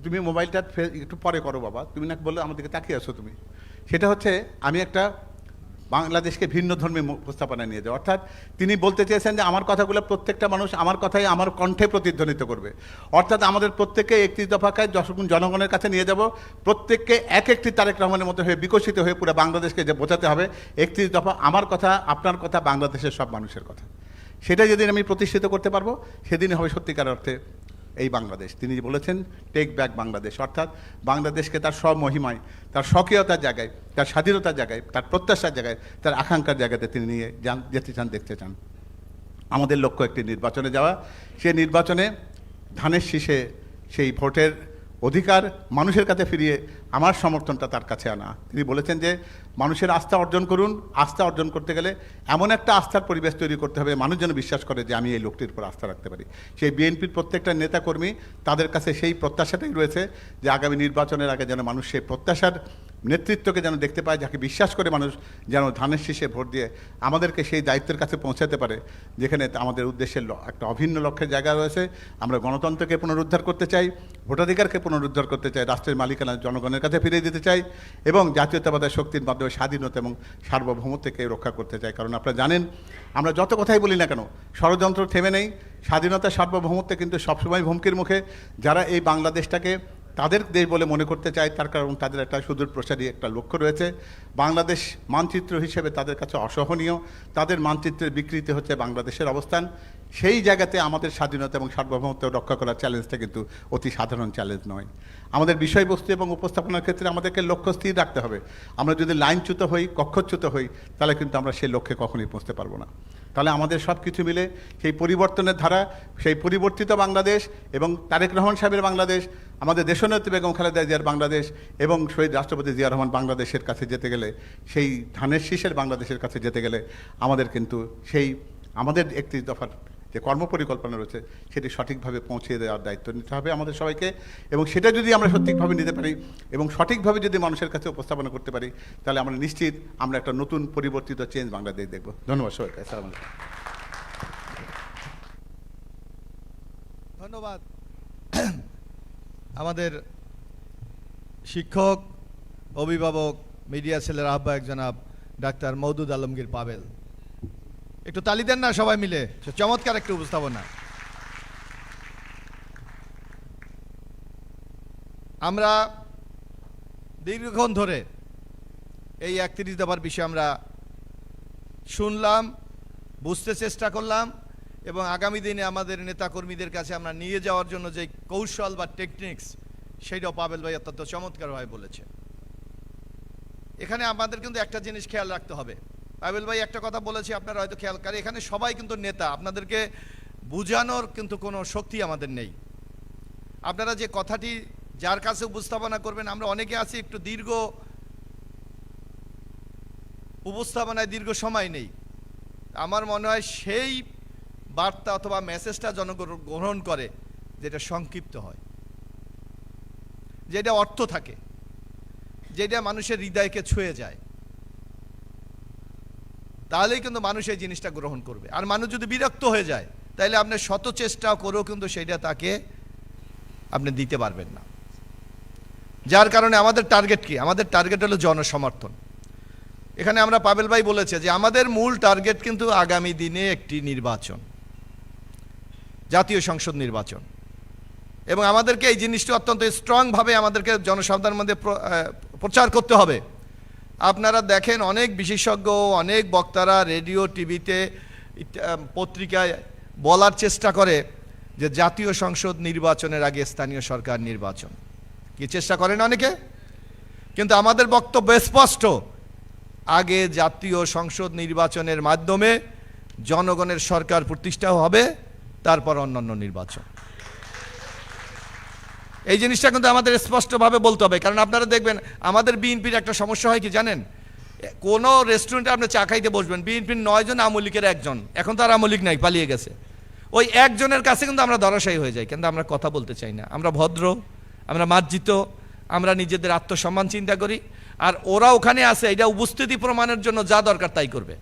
তুমি মোবাইলটা একটু পরে করো বাবা, তুমি না বললে আমাদেরকে তাকিয়ে আসো তুমি। সেটা হচ্ছে আমি একটা বাংলাদেশকে ভিন্ন ধর্মী উপস্থাপনা নিয়ে যাও, অর্থাৎ তিনি বলতে চেয়েছেন যে আমার কথাগুলো প্রত্যেকটা মানুষ আমার কথাই আমার কণ্ঠে প্রতিধ্বনিত করবে, অর্থাৎ আমাদের প্রত্যেককে 31 দফাকায় জনগণের কাছে নিয়ে যাব, প্রত্যেককে এক একটি তারেক রহমানের মতো হয়ে বিকশিত হয়ে পুরো বাংলাদেশকে যে বোঝাতে হবে 31 দফা আমার কথা, আপনার কথা, বাংলাদেশের সব মানুষের কথা। সেটা যেদিন আমি প্রতিষ্ঠিত করতে পারবো সেদিনই হবে সত্যিকার অর্থে এই বাংলাদেশ। তিনি বলেছেন টেক ব্যাক বাংলাদেশ, অর্থাৎ বাংলাদেশকে তার সব মহিমায়, তার স্বকীয়তার জায়গায়, তার স্বাধীনতার জায়গায়, তার প্রত্যাশার জায়গায়, তার আকাঙ্ক্ষার জায়গাতে তিনি নিয়ে যেতে চান, দেখতে চান। আমাদের লক্ষ্য একটি নির্বাচনে যাওয়া, সে নির্বাচনে ধানের শীষে সেই ভোটের অধিকার মানুষের কাছে ফিরিয়ে আমার সমর্থনটা তার কাছে আনা। তিনি বলেছেন যে মানুষের আস্থা অর্জন করুন, আস্থা অর্জন করতে গেলে এমন একটা আস্থার পরিবেশ তৈরি করতে হবে মানুষ যেন বিশ্বাস করে যে আমি এই লোকটির উপর আস্থা রাখতে পারি। সেই বিএনপির প্রত্যেকটা নেতাকর্মী তাদের কাছে সেই প্রত্যাশাটাই রয়েছে যে আগামী নির্বাচনের আগে যেন মানুষ সেই প্রত্যাশার নেতৃত্বকে যেন দেখতে পায়, যাকে বিশ্বাস করে মানুষ যেন ধানের শীষে ভোট দিয়ে আমাদেরকে সেই দায়িত্বের কাছে পৌঁছাতে পারে, যেখানে আমাদের উদ্দেশ্যের একটা অভিন্ন লক্ষ্যের জায়গা রয়েছে। আমরা গণতন্ত্রকে পুনরুদ্ধার করতে চাই, ভোটাধিকারকে পুনরুদ্ধার করতে চাই, রাষ্ট্রের মালিকানা জনগণের কাছে ফিরিয়ে দিতে চাই এবং জাতীয়তাবাদের শক্তির মাধ্যমে স্বাধীনতা এবং সার্বভৌমত্বকে রক্ষা করতে চাই। কারণ আপনারা জানেন আমরা যত কথাই বলি না কেন, ষড়যন্ত্র থেমে নেই, স্বাধীনতা সার্বভৌমত্ব কিন্তু সবসময় হুমকির মুখে। যারা এই বাংলাদেশটাকে তাদের দেশ বলে মনে করতে চায়, তার কারণ তাদের একটা সুদূর প্রসারী একটা লক্ষ্য রয়েছে। বাংলাদেশ মানচিত্র হিসেবে তাদের কাছে অসহনীয়, তাদের মানচিত্রের বিকৃতি হচ্ছে বাংলাদেশের অবস্থান। সেই জায়গাতে আমাদের স্বাধীনতা এবং সার্বভৌমত্ব রক্ষা করার চ্যালেঞ্জটা কিন্তু অতি সাধারণ চ্যালেঞ্জ নয়। আমাদের বিষয়বস্তু এবং উপস্থাপনার ক্ষেত্রে আমাদেরকে লক্ষ্য স্থির রাখতে হবে। আমরা যদি লাইনচ্যুত হই, কক্ষচ্যুত হই, তাহলে কিন্তু আমরা সেই লক্ষ্যে কখনোই পৌঁছতে পারবো না। তাহলে আমাদের সব কিছু মিলে সেই পরিবর্তনের ধারা, সেই পরিবর্তিত বাংলাদেশ এবং তারেক রহমান সাহেবের বাংলাদেশ, আমাদের দেশনেত্রী বেগম খালেদা জিয়ার বাংলাদেশ এবং শহীদ রাষ্ট্রপতি জিয়া রহমান বাংলাদেশের কাছে যেতে গেলে, সেই ধানের শীষের বাংলাদেশের কাছে যেতে গেলে আমাদের কিন্তু সেই আমাদের 31 দফার যে কর্মপরিকল্পনা রয়েছে সেটি সঠিকভাবে পৌঁছে দেওয়ার দায়িত্ব নিতে হবে আমাদের সবাইকে। এবং সেটা যদি আমরা সঠিকভাবে নিতে পারি এবং সঠিকভাবে যদি মানুষের কাছে উপস্থাপনা করতে পারি, তাহলে আমরা নিশ্চিত আমরা একটা নতুন পরিবর্তিত চেঞ্জ বাংলাদেশ দেখব। ধন্যবাদ সবাইকে। আসসালামু আলাইকুম। ধন্যবাদ আমাদের শিক্ষক, অভিভাবক, মিডিয়া সেলের আহ্বায়ক জনাব ডাক্তার মওদুদ আলমগীর পাবেল। একটু তালি দেন না সবাই মিলে, চমৎকার একটু উপস্থাপনা। আমরা দীর্ঘক্ষণ ধরে এই 31 দফার বিষয়ে আমরা শুনলাম, বুঝতে চেষ্টা করলাম এবং আগামী দিনে আমাদের নেতাকর্মীদের কাছে আমরা নিয়ে যাওয়ার জন্য যে কৌশল বা টেকনিক্স, সেইটাও পাবেল ভাই অত্যন্ত চমৎকারভাবে বলেছে। এখানে আমাদের কিন্তু একটা জিনিস খেয়াল রাখতে হবে। পাবেল ভাই একটা কথা বলেছে, আপনারা হয়তো খেয়াল করেন, এখানে সবাই কিন্তু নেতা, আপনাদেরকে বুঝানোর কিন্তু কোনো শক্তি আমাদের নেই। আপনারা যে কথাটি যার কাছে উপস্থাপনা করবেন, আমরা অনেকে আছি একটু দীর্ঘ উপস্থাপনায় দীর্ঘ সময় নেই। আমার মনে হয় সেই বার্তা অথবা মেসেজটা জনগণ গ্রহণ করে যেটা সংক্ষিপ্ত হয়, যেটা অর্থ থাকে, যেটা মানুষের হৃদয়কে ছুঁয়ে যায়, তাহলেই কিন্তু মানুষ এই জিনিসটা গ্রহণ করবে। আর মানুষ যদি বিরক্ত হয়ে যায়, তাহলে আপনি শত চেষ্টা করেও কিন্তু সেটা তাকে আপনি দিতে পারবেন না। যার কারণে আমাদের টার্গেট কি? আমাদের টার্গেট হলো জনসমর্থন। এখানে আমরা পাবেল ভাই বলেছে যে আমাদের মূল টার্গেট কিন্তু আগামী দিনে একটি নির্বাচন, জাতীয় সংসদ নির্বাচন, এবং আমাদেরকে এই জিনিসটি অত্যন্ত স্ট্রংভাবে আমাদেরকে জনসাধারণের মধ্যে প্রচার করতে হবে। আপনারা দেখেন অনেক বিশেষজ্ঞ, অনেক বক্তারা রেডিও, টিভিতে, পত্রিকায় বলার চেষ্টা করে যে জাতীয় সংসদ নির্বাচনের আগে স্থানীয় সরকার নির্বাচন, কি চেষ্টা করেন অনেকে, কিন্তু আমাদের বক্তব্য স্পষ্ট, আগে জাতীয় সংসদ নির্বাচনের মাধ্যমে জনগণের সরকার প্রতিষ্ঠা হবে, তারপর অন্যান্য নির্বাচন। এই জিনিসটা কিন্তু আমাদের স্পষ্টভাবে বলতে হবে। কারণ আপনারা দেখবেন আমাদের বিএনপির একটা সমস্যা হয় কি জানেন, কোনো রেস্টুরেন্টে আপনি চা খাইতে বসবেন, বিএনপির 9 জন, আওয়ামী লীগের 1 জন, এখন তো আর আওয়ামী লীগ নাই, পালিয়ে গেছে, ওই একজনের কাছে কিন্তু আমরা ধরাশায়ী হয়ে যাই, কিন্তু আমরা কথা বলতে চাই না। আমরা ভদ্র, আমরা মার্জিত, আমরা নিজেদের আত্মসম্মান চিন্তা করি, আর ওরা ওখানে আছে এটা উপস্থিতি প্রমাণের জন্য যা দরকার তাই করবে।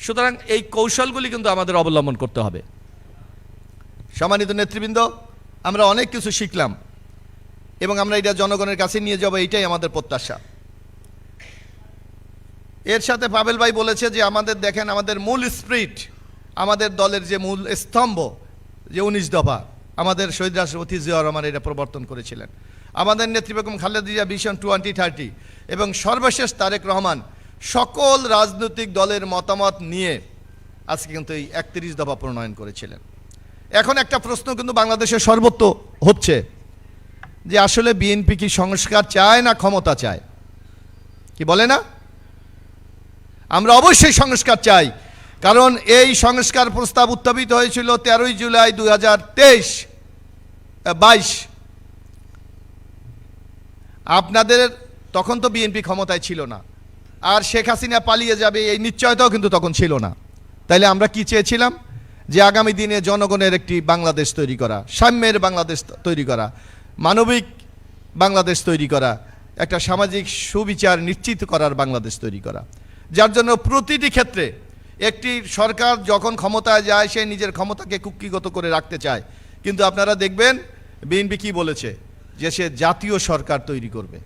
সুতরাং এই কৌশলগুলি কিন্তু আমাদের অবলম্বন করতে হবে। সম্মানিত নেতৃবৃন্দ, আমরা অনেক কিছু শিখলাম এবং আমরা এটা জনগণের কাছে নিয়ে যাব, এইটাই আমাদের প্রত্যাশা। এর সাথে পাবেল ভাই বলেছে যে আমাদের দেখেন, আমাদের মূল স্পিরিট, আমাদের দলের যে মূল স্তম্ভ, যে 19 দফা, আমাদের শহীদ রাষ্ট্রপতি জিয়াউর রহমান এটা প্রবর্তন করেছিলেন। আমাদের নেত্রী বেগম খালেদা জিয়া ভিশন 2030 এবং সর্বশেষ তারেক রহমান সকল রাজনৈতিক দলের মতামত নিয়ে আজকে কিন্তু এই 31 দফা প্রণয়ন করেছিলেন। এখন একটা প্রশ্ন কিন্তু বাংলাদেশের সর্বত্র হচ্ছে যে আসলে বিএনপি কি সংস্কার চায় না ক্ষমতা চায়? কি বলে না? আমরা অবশ্যই সংস্কার চাই, কারণ এই সংস্কার প্রস্তাব উত্থাপিত হয়েছিল 13 জুলাই 2022। আপনাদের তখন তো বিএনপি ক্ষমতায় ছিল না, আর শেখ হাসিনা পালিয়ে যাবে এই নিশ্চয়তাও কিন্তু তখন ছিল না। তাইলে আমরা কি চেয়েছিলাম? যে আগামী দিনে জনগণের একটি বাংলাদেশ তৈরি করা, সাম্যের বাংলাদেশ তৈরি করা, মানবিক বাংলাদেশ তৈরি করা, একটা সামাজিক সুবিচার নিশ্চিত করার বাংলাদেশ তৈরি করা, যার জন্য প্রতিটি ক্ষেত্রে একটি সরকার যখন ক্ষমতায় যায় সে নিজের ক্ষমতাকে কুক্ষিগত করে রাখতে চায়, কিন্তু আপনারা দেখবেন বিএনপি কি বলেছে, যে সে জাতীয় সরকার তৈরি করবে।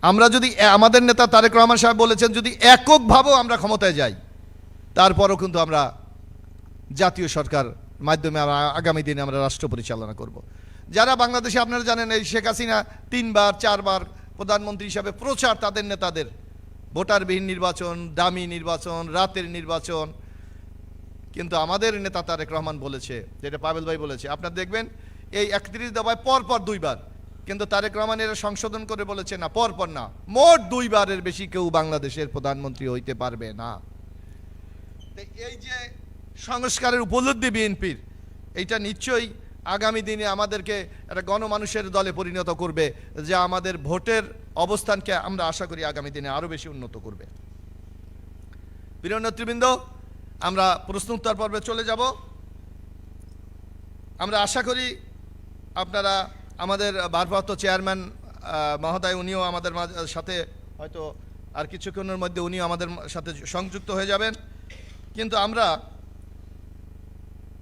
আমরা যদি, আমাদের নেতা তারেক রহমান সাহেব বলেছেন, যদি এককভাবেও আমরা ক্ষমতায় যাই তারপরও কিন্তু আমরা জাতীয় সরকার মাধ্যমে আগামী দিনে আমরা রাষ্ট্র পরিচালনা করব। যারা বাংলাদেশে, আপনারা জানেন এই শেখ হাসিনা 3বার 4বার প্রধানমন্ত্রী হিসাবে প্রচার, তাদের নেতাদের ভোটারবিহীন নির্বাচন, দামি নির্বাচন, রাতের নির্বাচন, কিন্তু আমাদের নেতা তারেক রহমান বলেছে, যেটা পাবেল ভাই বলেছে, আপনারা দেখবেন এই 31 দফায় পরপর 2বার, কিন্তু তারেক রহমান এরা সংশোধন করে বলেছে না, পরপর না, মোট 2বারের বেশি কেউ বাংলাদেশের প্রধানমন্ত্রী হইতে পারবে না। এই যে সংস্কারের উপলব্ধি বিএনপির, এইটা নিশ্চয়ই আগামী দিনে আমাদেরকে একটা গণমানুষের দলে পরিণত করবে, যা আমাদের ভোটের অবস্থানকে আমরা আশা করি আগামী দিনে আরো বেশি উন্নত করবে। প্রিয় নেতৃবৃন্দ, আমরা প্রশ্ন উত্তর পর্বে চলে যাব। আমরা আশা করি আপনারা, আমাদের ভারপ্রাপ্ত চেয়ারম্যান মহোদয়, উনিও আমাদের সাথে হয়তো আর কিছুক্ষণের মধ্যে উনিও আমাদের সাথে সংযুক্ত হয়ে যাবেন। কিন্তু আমরা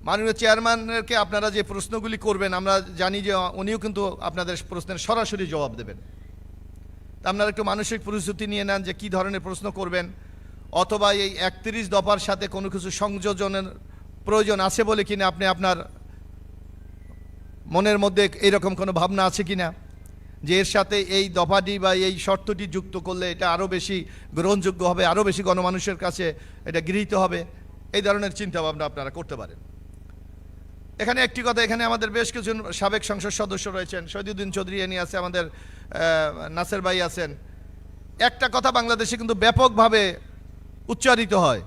মাননীয় চেয়ারম্যানকে আপনারা যে প্রশ্নগুলি করবেন, আমরা জানি যে উনিও কিন্তু আপনাদের প্রশ্নের সরাসরি জবাব দেবেন। তা আপনারা একটু মানসিক প্রস্তুতি নিয়ে নেন যে কী ধরনের প্রশ্ন করবেন, অথবা এই 31 দফার সাথে কোনো কিছু সংযোজনের প্রয়োজন আছে বলে কিনা আপনি আপনার মনের মধ্যে এরকম কোনো ভাবনা আছে কিনা, যে এর সাথে এই দফাটি বা এই শর্তটি যুক্ত করলে এটা আরও বেশি গ্রহণযোগ্য হবে, আরও বেশি গণমানুষের কাছে এটা গৃহীত হবে, এই ধরনের চিন্তাভাবনা আপনারা করতে পারেন। এখানে একটি কথা, এখানে আমাদের বেশ কিছু সাবেক সংসদ সদস্য রয়েছেন, শহীদুদ্দিন চৌধুরী এনি আছে, আমাদের নাসের ভাই আছেন। একটা কথা বাংলাদেশে কিন্তু ব্যাপকভাবে উচ্চারিত হয়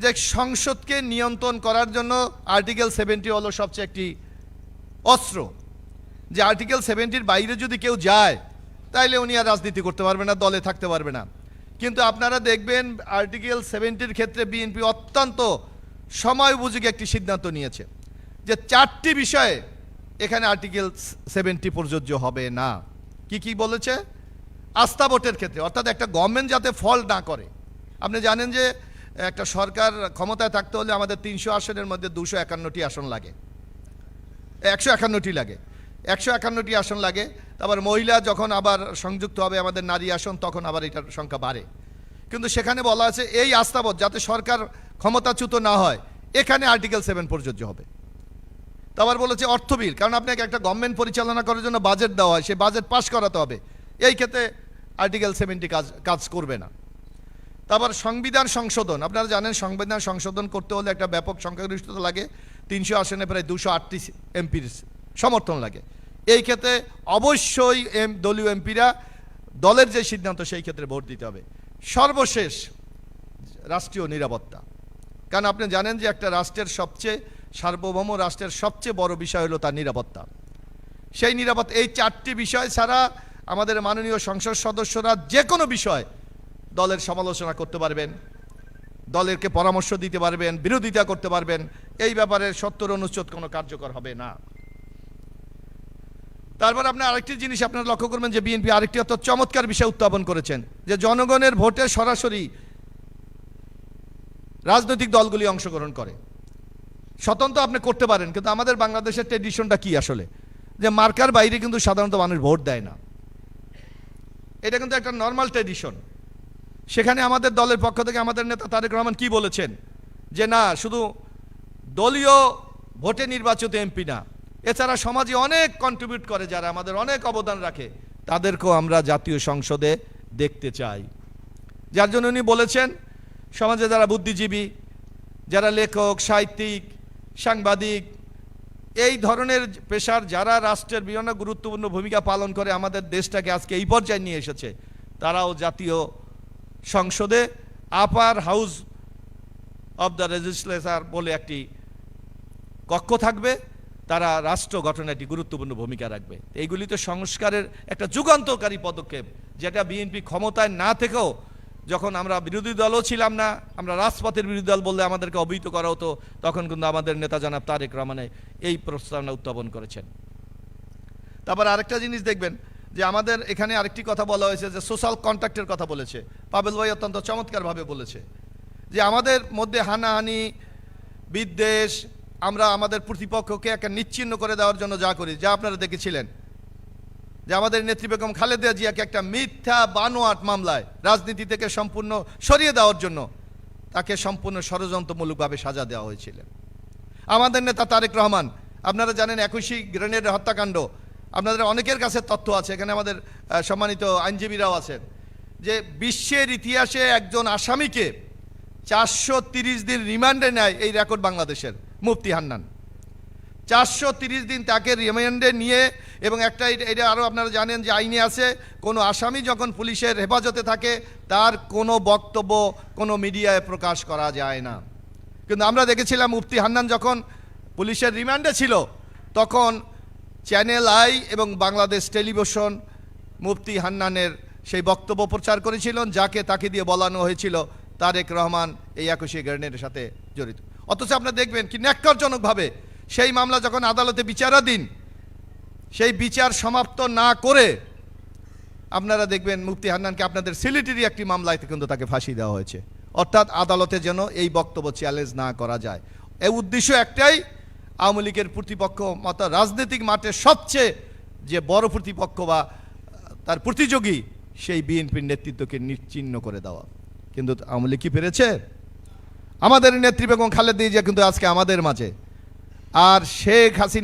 যে সংসদকে নিয়ন্ত্রণ করার জন্য আর্টিকেল 70 হলো সবচেয়ে একটি অস্ত্র, যে আর্টিকেল 70-র বাইরে যদি কেউ যায় তাইলে উনি আর রাজনীতি করতে পারবে না, দলে থাকতে পারবে না। কিন্তু আপনারা দেখবেন আর্টিকেল 70-র ক্ষেত্রে বিএনপি অত্যন্ত সময় উপযোগী একটি সিদ্ধান্ত নিয়েছে, যে 4টি বিষয়ে এখানে আর্টিকেল 70 প্রযোজ্য হবে না। কি কি বলেছে? আস্থা ভোটের ক্ষেত্রে, অর্থাৎ একটা গভর্নমেন্ট যাতে ফল না করে। আপনি জানেন যে একটা সরকার ক্ষমতায় থাকতে হলে আমাদের 300 আসনের মধ্যে 251টি আসন লাগে, 151টি লাগে, 151টি আসন লাগে। তারপর মহিলা যখন আবার সংযুক্ত হবে আমাদের নারী আসন, তখন আবার এটার সংখ্যা বাড়ে। কিন্তু সেখানে বলা আছে এই আস্থাবোধ যাতে সরকার ক্ষমতাচ্যুত না হয়, এখানে আর্টিকেল 7 প্রযোজ্য হবে। তারপর বলেছে অর্থ বিল, কারণ আপনাকে একটা গভর্নমেন্ট পরিচালনা করার জন্য বাজেট দেওয়া হয়, সেই বাজেট পাস করাতে হবে, এই ক্ষেত্রে আর্টিকেল 70 কাজ করবে না। তারপর সংবিধান সংশোধন, আপনারা জানেন সংবিধান সংশোধন করতে হলে একটা ব্যাপক সংখ্যাগরিষ্ঠতা লাগে, 300 আসনে প্রায় 208টি এমপির সমর্থন লাগে। এই ক্ষেত্রে অবশ্যই দলীয় এমপিরা দলের যে সিদ্ধান্ত সেই ক্ষেত্রে ভোট দিতে হবে। সর্বশেষ রাষ্ট্রীয় নিরাপত্তা, কারণ আপনি জানেন যে একটা রাষ্ট্রের সবচেয়ে সার্বভৌম রাষ্ট্রের সবচেয়ে বড় বিষয় হলো তার নিরাপত্তা। সেই নিরাপত্তা, এই 4টি বিষয় ছাড়া আমাদের মাননীয় সংসদ সদস্যরা যে কোনো বিষয় দলের সমালোচনা করতে পারবেন, দলেরকে পরামর্শ দিতে পারবেন, বিরোধিতা করতে পারবেন, এই ব্যাপারে 70 অনুচ্ছেদ কোনো কার্যকর হবে না। তারপর আপনি আরেকটি জিনিস আপনারা লক্ষ্য করবেন যে বিএনপি আরেকটি অত্যন্ত চমৎকার বিষয় উত্থাপন করেছেন, যে জনগণের ভোটে সরাসরি রাজনৈতিক দলগুলি অংশগ্রহণ করে। স্বতন্ত্র আপনি করতে পারেন, কিন্তু আমাদের বাংলাদেশের ট্রেডিশনটা কি আসলে, যে মার্কার বাইরে কিন্তু সাধারণত মানুষ ভোট দেয় না। এটা কিন্তু একটা নর্মাল ট্রেডিশন। সেখানে আমাদের দলের পক্ষ থেকে আমাদের নেতা তারেক রহমান কি বলেছেন, যে না শুধু দলীয় ভোটে নির্বাচিত এমপি না, এছাড়া সমাজে অনেক কন্ট্রিবিউট করে যারা আমাদের অনেক অবদান রাখে, তাদেরকেও আমরা জাতীয় সংসদে দেখতে চাই। যার জন্য উনি বলেছেন সমাজে যারা বুদ্ধিজীবী, যারা লেখক, সাহিত্যিক, সাংবাদিক, এই ধরনের পেশার যারা রাষ্ট্রের বিভিন্ন গুরুত্বপূর্ণ ভূমিকা পালন করে আমাদের দেশটাকে আজকে এই পর্যায়ে নিয়ে এসেছে, তারাও জাতীয় সংসদে আপার হাউস অব দ্য লেজিসলেচার বলে একটি কক্ষ থাকবে, তারা রাষ্ট্র গঠনে একটি গুরুত্বপূর্ণ ভূমিকা রাখবে। এইগুলি তো সংস্কারের একটা যুগান্তকারী পদক্ষেপ, যেটা বিএনপি ক্ষমতায় না থেকেও, যখন আমরা বিরোধী দলও ছিলাম না, আমরা রাজপথের বিরোধী দল বললে আমাদেরকে অবহিত করা হতো, তখন কিন্তু আমাদের নেতা জনাব তারেক রহমানে এই প্রস্তাবনা উত্থাপন করেছেন। তারপর আরেকটা জিনিস দেখবেন যে আমাদের এখানে আরেকটি কথা বলা হয়েছে, যে সোশ্যাল কন্ট্রাক্টের কথা বলেছে পাবেল ভাই, অত্যন্ত চমৎকারভাবে বলেছে যে আমাদের মধ্যে হানাহানি, বিদ্বেষ, আমরা আমাদের প্রতিপক্ষকে একটা নিচ্ছিন্ন করে দেওয়ার জন্য যা করি, যা আপনারা দেখেছিলেন যে আমাদের নেত্রী বেগম খালেদা জিয়াকে একটা মিথ্যা বানোয়াট মামলায় রাজনীতি থেকে সম্পূর্ণ সরিয়ে দেওয়ার জন্য তাকে সম্পূর্ণ ষড়যন্ত্রমূলকভাবে সাজা দেওয়া হয়েছিল। আমাদের নেতা তারেক রহমান, আপনারা জানেন 21 গ্রেনেডের হত্যাকাণ্ড, আপনাদের অনেকের কাছে তথ্য আছে, এখানে আমাদের সম্মানিত আইনজীবীরাও আছেন, যে বিশ্বের ইতিহাসে একজন আসামিকে 430 দিন রিমান্ডে নেয় এই রেকর্ড বাংলাদেশের মুফতি হান্নান। 430 দিন তাকে রিমান্ডে নিয়ে, এবং একটা এটা আরও আপনারা জানেন যে আইনে আছে, কোনো আসামি যখন পুলিশের হেফাজতে থাকে তার কোনো বক্তব্য কোনো মিডিয়ায় প্রকাশ করা যায় না। কিন্তু আমরা দেখেছিলাম মুফতি হান্নান যখন পুলিশের রিমান্ডে ছিল, তখন চ্যানেল আই এবং বাংলাদেশ টেলিভিশন মুফতি হান্নানের সেই বক্তব্য প্রচার করেছিলেন, তাকে দিয়ে বলানো হয়েছিল তারেক রহমান এই 21 গ্রেনেডের সাথে জড়িত। অথচ আপনারা দেখবেন কি ন্যাক্কারজনকভাবে সেই মামলা যখন আদালতে বিচারাধীন, সেই বিচার সমাপ্ত না করে আপনারা দেখবেন মুফতি হান্নানকে আপনাদের সিলেটেরই একটি মামলায় কিন্তু তাকে ফাঁসি দেওয়া হয়েছে। অর্থাৎ আদালতে যেন এই বক্তব্য চ্যালেঞ্জ না করা যায়। এই উদ্দেশ্য একটাই, আওয়ামী লীগের প্রতিপক্ষ মতো রাজনৈতিক মাঠে সবচেয়ে যে বড় প্রতিপক্ষ বা তার প্রতিযোগী, সেই বিএনপির নেতৃত্বকে নিশ্চিহ্ন করে দেওয়া। কিন্তু আওয়ামী লীগ কি পেরেছে? আমাদের নেত্রী বেগম খালেদা জিয়া কিন্তু আজকে আমাদের মাঝে, আর শেখ হাসিনা